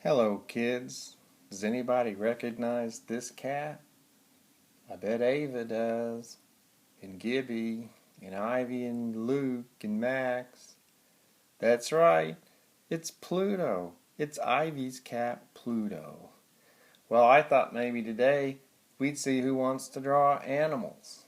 Hello, kids. Does anybody recognize this cat? I bet Ava does, and Gibby, and Ivy, and Luke, and Max. That's right, it's Pluto. It's Ivy's cat, Pluto. Well, I thought maybe today we'd see who wants to draw animals.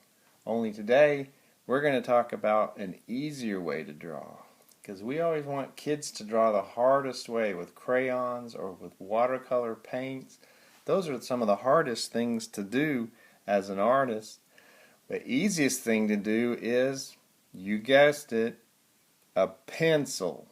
Only today we're going to talk about an easier way to draw. Because we always want kids to draw the hardest way with crayons or with watercolor paints. Those are some of the hardest things to do as an artist. The easiest thing to do is, you guessed it, a pencil.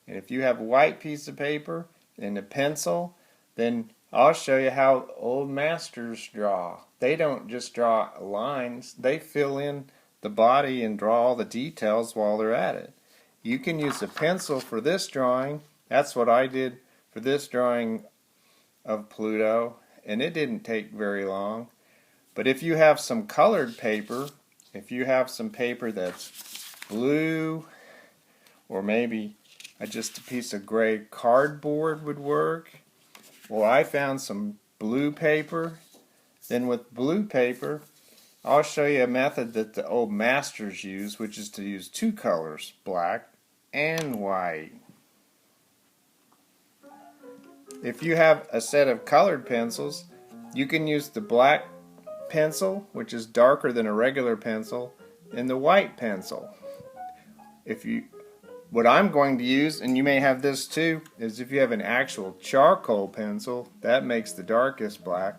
And if you have a white piece of paper and a pencil, then I'll show you how old masters draw. They don't just draw lines, they fill in the body and draw all the details while they're at it. You can use a pencil for this drawing. That's what I did for this drawing of Pluto, and it didn't take very long. But if you have some colored paper, if you have some paper that's blue, or maybe just a piece of gray cardboard would work. Well, I found some blue paper. Then with blue paper, I'll show you a method that the old masters use, which is to use two colors, black and white. If you have a set of colored pencils, you can use the black pencil, which is darker than a regular pencil, and the white pencil. What I'm going to use, and you may have this too, is if you have an actual charcoal pencil, that makes the darkest black,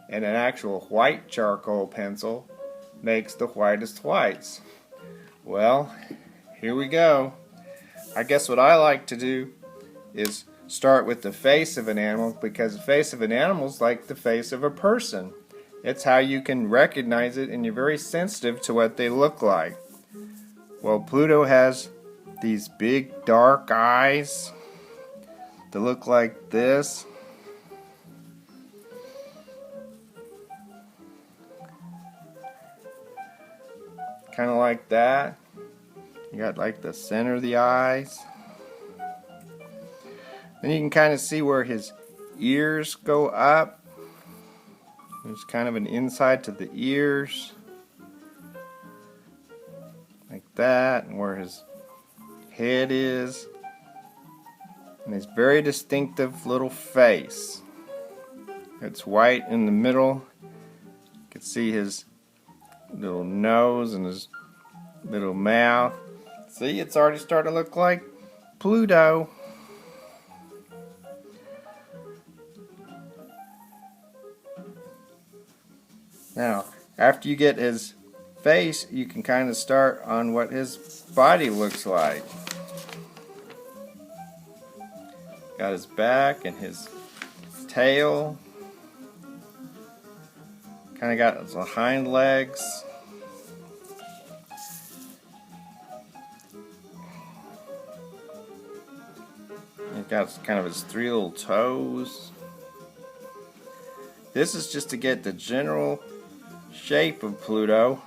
and an actual white charcoal pencil makes the whitest whites. Well, here we go. I guess what I like to do is start with the face of an animal, because the face of an animal is like the face of a person. It's how you can recognize it, and you're very sensitive to what they look like. Well, Pluto has these big dark eyes that look like this. Kind of like that. You got like the center of the eyes. Then you can kind of see where his ears go up. There's kind of an inside to the ears. Like that. And where his head is. And his very distinctive little face. It's white in the middle. You can see his little nose and his little mouth. See, it's already starting to look like Pluto. Now, after you get his face, you can kind of start on what his body looks like. Got his back and his tail. Kind of got his hind legs. He's got kind of his three little toes. This is just to get the general shape of Pluto.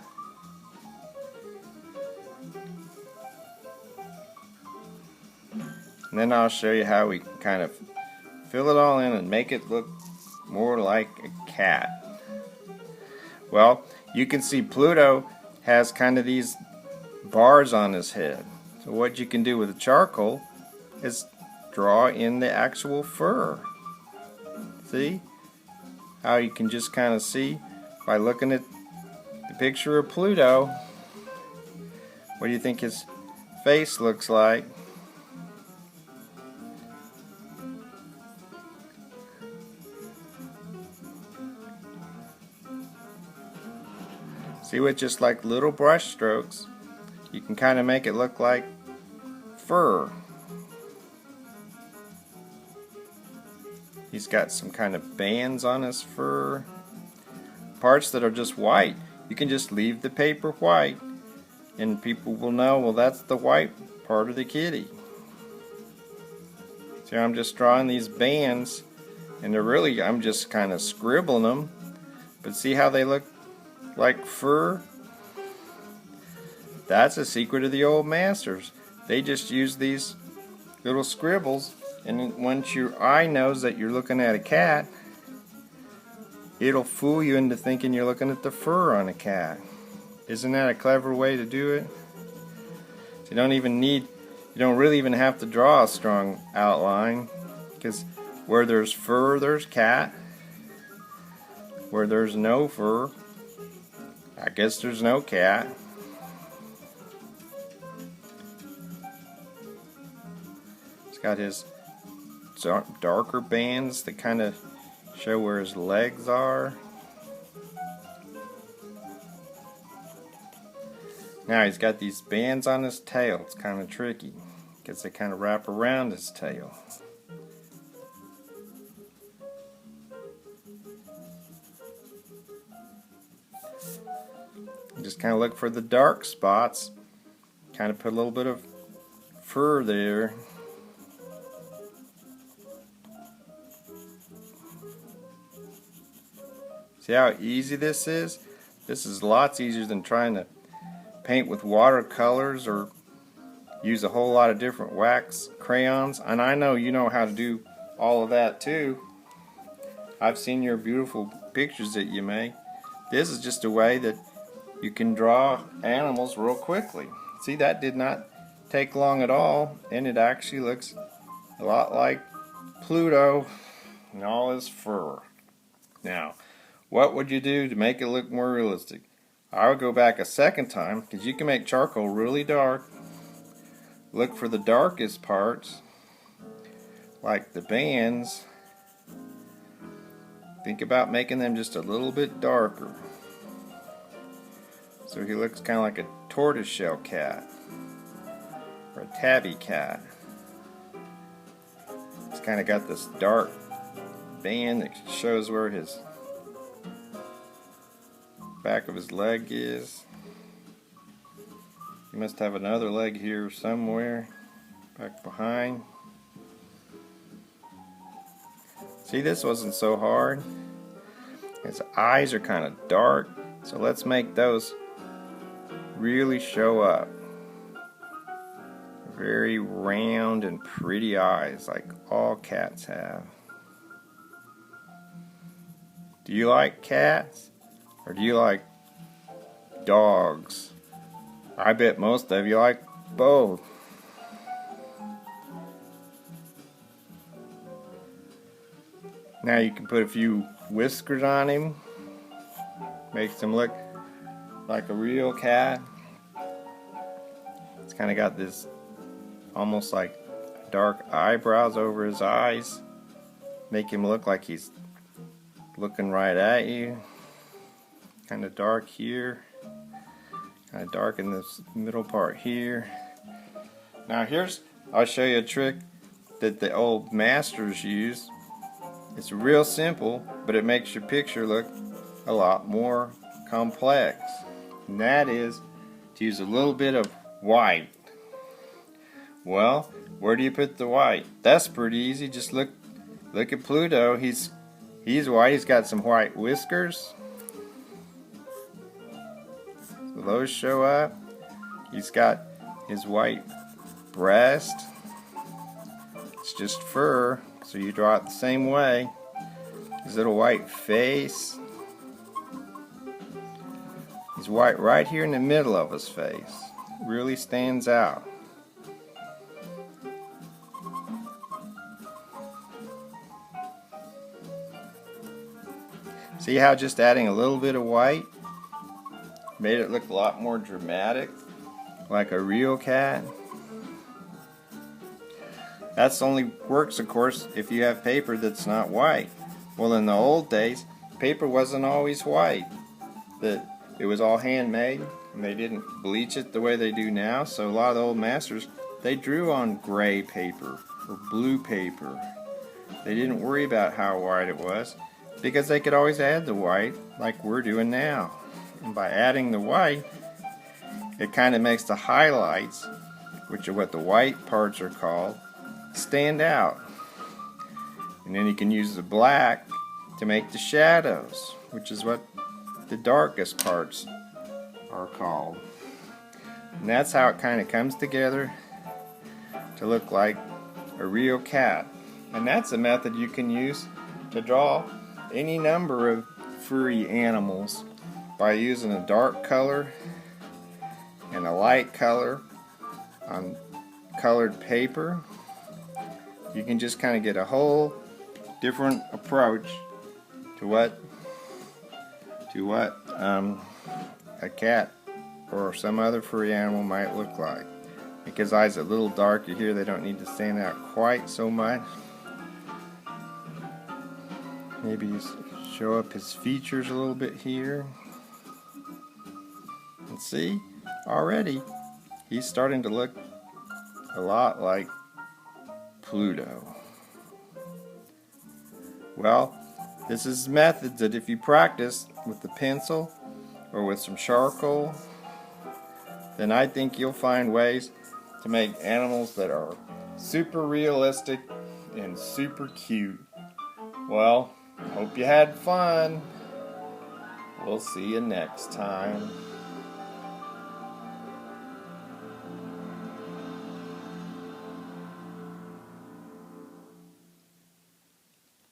And then I'll show you how we can kind of fill it all in and make it look more like a cat. Well, you can see Pluto has kind of these bars on his head. So what you can do with the charcoal is draw in the actual fur. See how you can just kind of see by looking at the picture of Pluto. What do you think his face looks like? See, with just like little brush strokes, you can kind of make it look like fur. He's got some kind of bands on his fur. Parts that are just white, you can just leave the paper white and people will know, well, that's the white part of the kitty. So I'm just drawing these bands, and I'm just kind of scribbling them, but see how they look like fur? That's a secret of the old masters. They just use these little scribbles And then once your eye knows that you're looking at a cat, it'll fool you into thinking you're looking at the fur on a cat. Isn't that a clever way to do it? So you don't really even have to draw a strong outline, because where there's fur, there's cat. Where there's no fur, I guess there's no cat. He's got his darker bands that kind of show where his legs are. Now he's got these bands on his tail. It's kind of tricky because they kind of wrap around his tail. Just kind of look for the dark spots. Kind of put a little bit of fur there. See how easy this is? This is lots easier than trying to paint with watercolors or use a whole lot of different wax crayons. And I know you know how to do all of that too. I've seen your beautiful pictures that you make. This is just a way that you can draw animals real quickly. See, that did not take long at all, and it actually looks a lot like Pluto and all his fur. Now, what would you do to make it look more realistic? I would go back a second time, because you can make charcoal really dark. Look for the darkest parts, like the bands. Think about making them just a little bit darker. So he looks kind of like a tortoiseshell cat, or a tabby cat. He's kind of got this dark band that shows where his back of his leg is. He must have another leg here somewhere, back behind. See, this wasn't so hard. His eyes are kind of dark, so let's make those really show up. Very round and pretty eyes, like all cats have. Do you like cats? Or do you like dogs? I bet most of you like both. Now you can put a few whiskers on him. Makes him look like a real cat. It's kind of got this almost like dark eyebrows over his eyes. Make him look like he's looking right at you. Kind of dark here. Kind of dark in this middle part here. Now I'll show you a trick that the old masters use. It's real simple, but it makes your picture look a lot more complex. And that is to use a little bit of white. Well, where do you put the white? That's pretty easy. Just look at Pluto. He's white. He's got some white whiskers. So those show up. He's got his white breast. It's just fur, so you draw it the same way. His little white face. He's white right here in the middle of his face. Really stands out. See how just adding a little bit of white made it look a lot more dramatic, like a real cat? That's only works, of course, if you have paper that's not white. Well, in the old days, paper wasn't always white. It was all handmade, and they didn't bleach it the way they do now. So a lot of the old masters, they drew on gray paper or blue paper. They didn't worry about how white it was, because they could always add the white like we're doing now. And by adding the white, it kind of makes the highlights, which are what the white parts are called, stand out. And then you can use the black to make the shadows, which is what the darkest parts are called. And that's how it kind of comes together to look like a real cat. And that's a method you can use to draw any number of furry animals by using a dark color and a light color on colored paper. You can just kind of get a whole different approach to what a cat or some other furry animal might look like. Make his eyes a little darker here. They don't need to stand out quite so much. Maybe show up his features a little bit here. And see, already he's starting to look a lot like Pluto. Well, this is methods that if you practice with the pencil or with some charcoal, then I think you'll find ways to make animals that are super realistic and super cute. Well, hope you had fun. We'll see you next time.